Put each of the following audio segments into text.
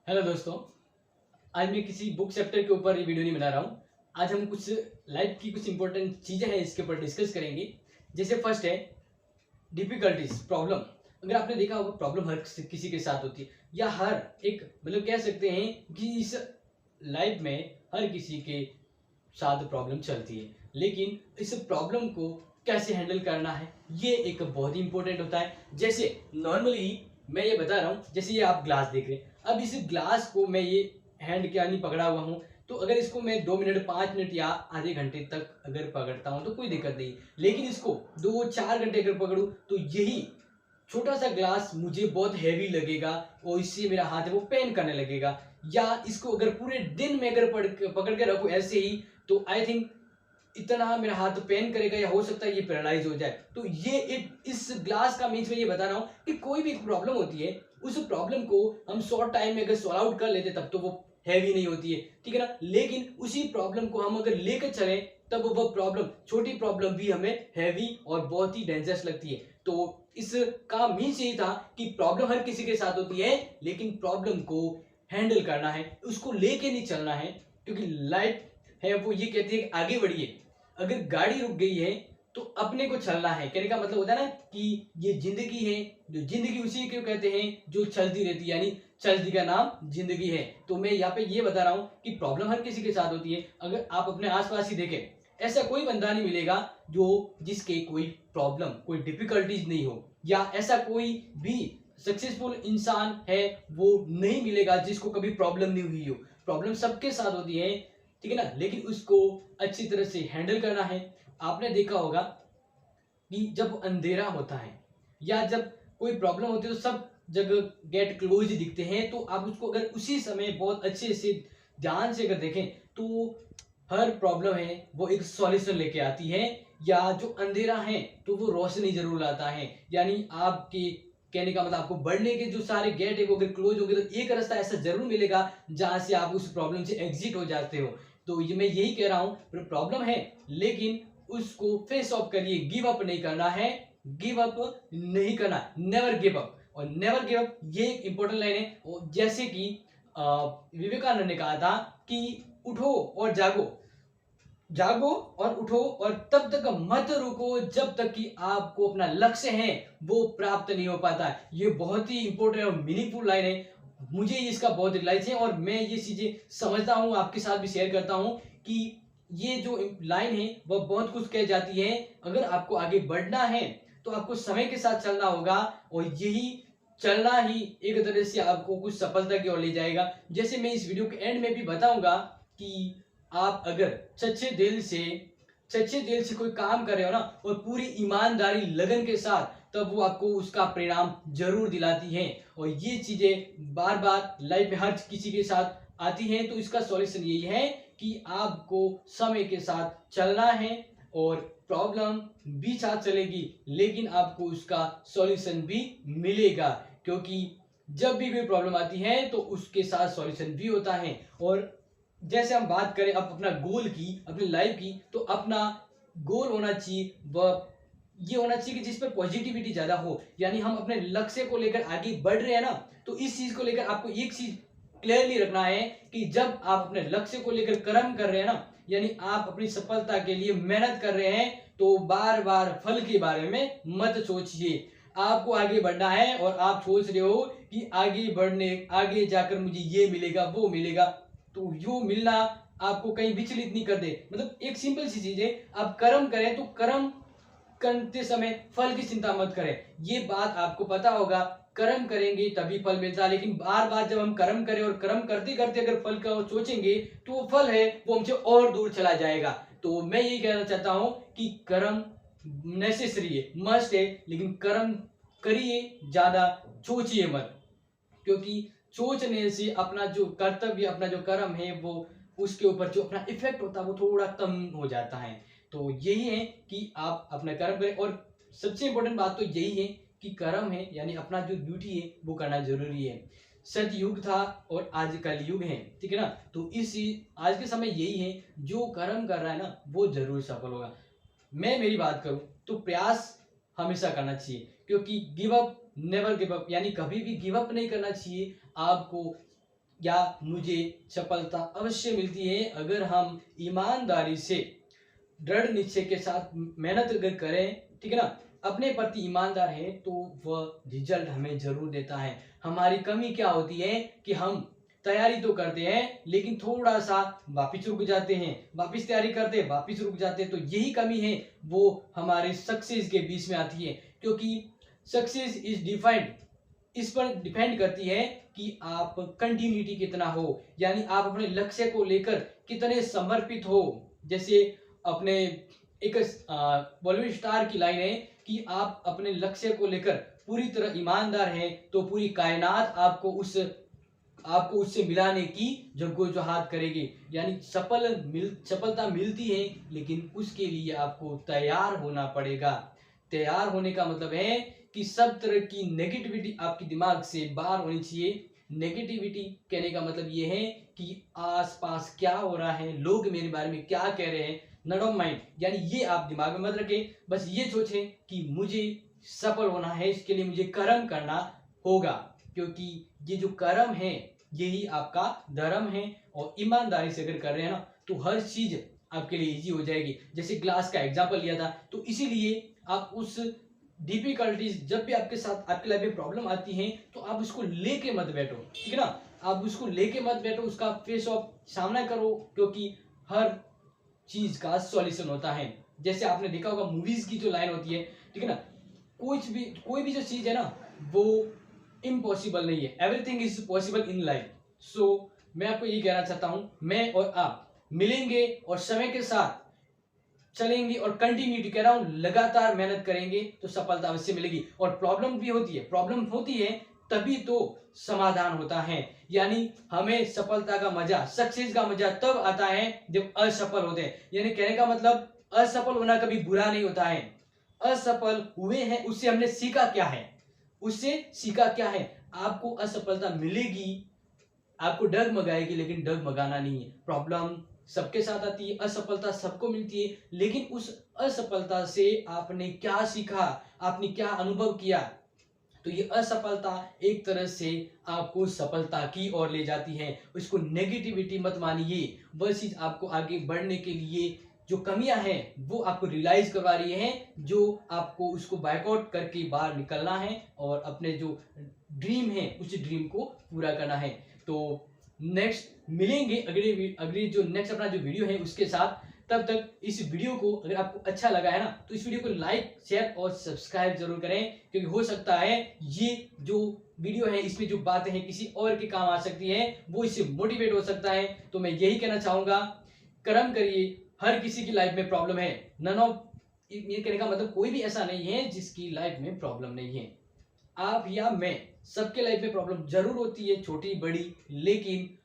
Hello दोस्तों। आज मैं किसी बुक चैप्टर के ऊपर ये वीडियो नहीं बना रहा हूँ। आज हम कुछ लाइफ की कुछ इंपॉर्टेंट चीज़ें हैं इसके ऊपर डिस्कस करेंगे। जैसे फर्स्ट है डिफिकल्टीज, प्रॉब्लम। अगर आपने देखा होगा प्रॉब्लम हर किसी के साथ होती है, या हर एक मतलब कह सकते हैं कि इस लाइफ में हर किसी के साथ प्रॉब्लम चलती है। लेकिन इस प्रॉब्लम को कैसे हैंडल करना है ये एक बहुत ही इंपॉर्टेंट होता है। जैसे नॉर्मली मैं ये बता रहा हूँ, जैसे ये आप ग्लास देख रहे हैं, अब इस ग्लास को मैं ये हैंड के नहीं पकड़ा हुआ हूँ, तो अगर इसको मैं 2 मिनट 5 मिनट या आधे घंटे तक अगर पकड़ता हूँ तो कोई दिक्कत नहीं। लेकिन इसको 2-4 घंटे अगर पकड़ूँ तो यही छोटा सा ग्लास मुझे बहुत हैवी लगेगा और इससे मेरा हाथ है वो पेन करने लगेगा। या इसको अगर पूरे दिन में अगर पकड़ के रखूँ ऐसे ही, तो आई थिंक इतना मेरा हाथ पेन करेगा या हो सकता है ये पैरालाइज हो जाए। तो ये इस ग्लास का मीन्स में ये बता रहा हूँ कि कोई भी प्रॉब्लम होती है, उस प्रॉब्लम को हम शॉर्ट टाइम में अगर सॉल्व आउट कर लेते तब तो वो हैवी नहीं होती है, ठीक है ना। लेकिन उसी प्रॉब्लम को हम अगर लेकर चले तब वो प्रॉब्लम, छोटी प्रॉब्लम भी हमें हैवी और बहुत ही डेंजरस लगती है। तो इसका मीन्स यही था कि प्रॉब्लम हर किसी के साथ होती है, लेकिन प्रॉब्लम को हैंडल करना है, उसको लेके नहीं चलना है। क्योंकि लाइफ है वो ये कहती है कि आगे बढ़िए, अगर गाड़ी रुक गई है तो अपने को चलना है। कहने का मतलब होता है ना कि ये जिंदगी है, जो जिंदगी उसी को कहते हैं जो चलती रहती है, यानी चलती का नाम जिंदगी है। तो मैं यहाँ पे ये बता रहा हूँ कि प्रॉब्लम हर किसी के साथ होती है। अगर आप अपने आसपास ही देखें, ऐसा कोई बंदा नहीं मिलेगा जो जिसके कोई प्रॉब्लम, कोई डिफिकल्टीज नहीं हो, या ऐसा कोई भी सक्सेसफुल इंसान है वो नहीं मिलेगा जिसको कभी प्रॉब्लम नहीं हुई हो। प्रॉब्लम सबके साथ होती है, ठीक है ना। लेकिन उसको अच्छी तरह से हैंडल करना है। आपने देखा होगा कि जब अंधेरा होता है या जब कोई प्रॉब्लम होती है तो सब जगह गेट क्लोज दिखते हैं, तो आप उसको अगर उसी समय बहुत अच्छे से ध्यान से अगर देखें तो हर प्रॉब्लम है वो एक सॉल्यूशन लेके आती है। या जो अंधेरा है तो वो रोशनी जरूर लाता है। यानी आपके कहने का मतलब आपको बढ़ने के जो सारे गेट है वो अगर क्लोज हो गए तो एक रास्ता ऐसा जरूर मिलेगा जहां से आप उस प्रॉब्लम से एग्जिट हो जाते हो। तो ये मैं यही कह रहा हूँ, प्रॉब्लम है लेकिन उसको फेस ऑफ करिए, गिव अप नहीं करना है। गिव अप नहीं करना, नेवर गिव अप। और नेवर गिव अप ये एक इंपॉर्टेंट लाइन है। और जैसे कि विवेकानंद ने कहा था कि उठो और जागो, जागो और उठो और तब तक मत रुको जब तक कि आपको अपना लक्ष्य है वो प्राप्त नहीं हो पाता। ये बहुत ही इंपॉर्टेंट और मीनिंगफुल लाइन है। मुझे इसका बहुत रियलाइज है और मैं ये चीजें समझता हूँ, आपके साथ भी शेयर करता हूँ कि ये जो लाइन है वह बहुत कुछ कह जाती है। अगर आपको आगे बढ़ना है तो आपको समय के साथ चलना होगा, और यही चलना ही एक तरह से आपको कुछ सफलता की ओर ले जाएगा। जैसे मैं इस वीडियो के एंड में भी बताऊंगा कि आप अगर सच्चे दिल से कोई काम कर रहे हो ना, और पूरी ईमानदारी लगन के साथ, तब वो आपको उसका परिणाम जरूर दिलाती है। और ये चीजें बार बार लाइफ में हर किसी के साथ आती हैं। तो इसका सॉल्यूशन यही है कि आपको समय के साथ चलना है, और प्रॉब्लम भी साथ चलेगी लेकिन आपको उसका सॉल्यूशन भी मिलेगा। क्योंकि जब भी कोई प्रॉब्लम आती है तो उसके साथ सॉल्यूशन भी होता है। और जैसे हम बात करें अब अपना गोल की, अपनी लाइफ की, तो अपना गोल होना चाहिए वह ये होना चाहिए कि जिस पर पॉजिटिविटी ज्यादा हो। यानी हम अपने लक्ष्य को लेकर आगे बढ़ रहे हैं ना, तो इस चीज को लेकर आपको एक चीज क्लियरली रखना है कि जब आप अपने लक्ष्य को लेकर कर्म कर रहे हैं ना, यानी आप अपनी सफलता के लिए मेहनत कर रहे हैं, तो बार बार फल के बारे में मत सोचिए। आपको आगे बढ़ना है और आप सोच रहे हो कि आगे जाकर मुझे ये मिलेगा वो मिलेगा, तो यो मिलना आपको कहीं विचलित नहीं कर दे। मतलब एक सिंपल सी चीज है, आप कर्म करें तो कर्म करते समय फल की चिंता मत करें। ये बात आपको पता होगा, कर्म करेंगे तभी फल मिलता है। लेकिन बार बार जब हम कर्म करें और कर्म करते करते अगर फल का सोचेंगे तो वो फल है वो हमसे और दूर चला जाएगा। तो मैं यही कहना चाहता हूं कि कर्म नेसेसरी है, मस्ट है, लेकिन कर्म करिए, ज्यादा सोचिए मत। क्योंकि सोचने से अपना जो कर्तव्य, अपना जो कर्म है, वो उसके ऊपर जो अपना इफेक्ट होता है वो थोड़ा कम हो जाता है। तो यही है कि आप अपना कर्म करें। और सबसे इंपॉर्टेंट बात तो यही है कि कर्म है यानी अपना जो ड्यूटी है वो करना जरूरी है। सतयुग था और आज कलयुग है, ठीक है ना। तो इसी आज के समय यही है, जो कर्म कर रहा है ना वो जरूर सफल होगा। मैं मेरी बात करूं तो प्रयास हमेशा करना चाहिए, क्योंकि give up never give up, यानी कभी भी गिव अप नहीं करना चाहिए। आपको या मुझे सफलता अवश्य मिलती है अगर हम ईमानदारी से दृढ़ निश्चय के साथ मेहनत अगर करें, ठीक है ना, अपने प्रति ईमानदार है तो वह रिजल्ट हमें जरूर देता है। हमारी कमी क्या होती है कि हम तैयारी तो करते हैं लेकिन थोड़ा सा वापिस रुक जाते हैं, वापिस तैयारी करते हैं वापिस रुक जाते हैं, तो यही कमी है वो हमारे सक्सेस के बीच में आती है। क्योंकि सक्सेस इज डिफाइंड, इस पर डिपेंड करती है कि आप कंटिन्यूटी कितना हो, यानी आप अपने लक्ष्य को लेकर कितने समर्पित हो। जैसे अपने एक बॉलीवुड स्टार की लाइन है कि आप अपने लक्ष्य को लेकर पूरी तरह ईमानदार हैं तो पूरी कायनात आपको उससे मिलाने की जद्दोजहद करेगी। यानी सफलता मिलती है लेकिन उसके लिए आपको तैयार होना पड़ेगा। तैयार होने का मतलब है कि सब तरह की नेगेटिविटी आपके दिमाग से बाहर होनी चाहिए। नेगेटिविटी कहने का मतलब ये है कि आसपास क्या हो रहा है, लोग मेरे बारे में क्या कह रहे हैं, नॉट ऑफ माइंड, यानी ये आप दिमाग में मत रखें। बस ये सोचें कि मुझे सफल होना है, इसके लिए मुझे कर्म करना होगा, क्योंकि ये जो कर्म है यही आपका धर्म है। और ईमानदारी से अगर कर रहे हैं ना तो हर चीज आपके लिए इजी हो जाएगी। जैसे ग्लास का एग्जांपल लिया था, तो इसीलिए आप उस डिफिकल्टीज जब भी आपके साथ आपके लाइफ में प्रॉब्लम आती है तो आप उसको लेके मत बैठो, ठीक है ना, आप उसको लेके मत बैठो, उसका फेस ऑफ सामना करो, क्योंकि हर चीज का सॉल्यूशन होता है। जैसे आपने देखा होगा मूवीज की जो लाइन होती है, ठीक है ना, कोई भी जो चीज है ना वो इम्पॉसिबल नहीं है, everything is possible in life. So मैं आपको ये कहना चाहता हूं, मैं और आप मिलेंगे और समय के साथ चलेंगे और कंटिन्यूटी कह रहा हूं, लगातार मेहनत करेंगे तो सफलता अवश्य मिलेगी। और प्रॉब्लम भी होती है, प्रॉब्लम होती है तभी तो समाधान होता है। यानी हमें सफलता का मजा, सक्सेस का मजा तब आता है जब असफल होते हैं। यानी कहने का मतलब असफल होना कभी बुरा नहीं होता है। असफल हुए हैं उससे हमने सीखा क्या है, उससे सीखा क्या है। आपको असफलता मिलेगी, आपको डगमगाएगी, लेकिन डगमगाना नहीं है। प्रॉब्लम सबके साथ आती है, असफलता सबको मिलती है, लेकिन उस असफलता से आपने क्या सीखा, आपने क्या अनुभव किया। तो ये असफलता एक तरह से आपको सफलता की ओर ले जाती है। उसको नेगेटिविटी मत मानिए, वह चीज आपको आगे बढ़ने के लिए जो कमियां हैं वो आपको रियलाइज करवा रही है, जो आपको उसको बायकआउट करके बाहर निकलना है और अपने जो ड्रीम है उस ड्रीम को पूरा करना है। तो नेक्स्ट मिलेंगे अगले जो नेक्स्ट अपना जो वीडियो है उसके साथ। तब तक इस वीडियो को अगर आपको अच्छा लगा है ना तो इस वीडियो को लाइक शेयर और सब्सक्राइब जरूर करें, क्योंकि हो सकता है ये जो वीडियो है इसमें जो बातें हैं किसी और के काम आ सकती है, वो इससे मोटिवेट हो सकता है। तो मैं यही कहना चाहूंगा, कर्म करिए, हर किसी की लाइफ में प्रॉब्लम है। नन ऑफ, ये कहने का मतलब कोई भी ऐसा नहीं है जिसकी लाइफ में प्रॉब्लम नहीं है। आप या मैं, सबके लाइफ में प्रॉब्लम जरूर होती है, छोटी बड़ी, लेकिन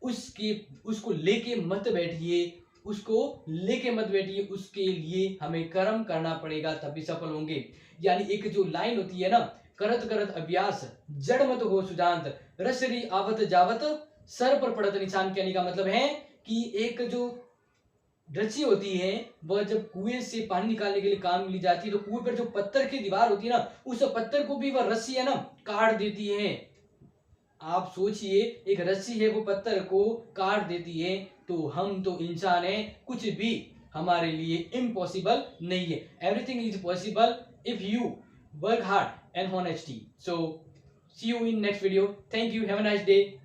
उसको लेके मत बैठिए, उसके लिए हमें कर्म करना पड़ेगा तभी सफल होंगे। यानी एक जो लाइन होती है ना, करत करत अभ्यास जड़ मत हो सुजांत, रसरी आवत जावत सर पर पड़त निशान। कहने का मतलब है कि एक जो रस्सी होती है वह जब कुएं से पानी निकालने के लिए काम ली जाती है, तो कुएं पर जो पत्थर की दीवार होती है ना, उस पत्थर को भी वह रस्सी है ना काट देती है। आप सोचिए, एक रस्सी है वो पत्थर को काट देती है, तो हम तो इंसान है, कुछ भी हमारे लिए इम्पॉसिबल नहीं है। Everything is possible if you work hard and honesty. So see you in next video. Thank you, have a nice day.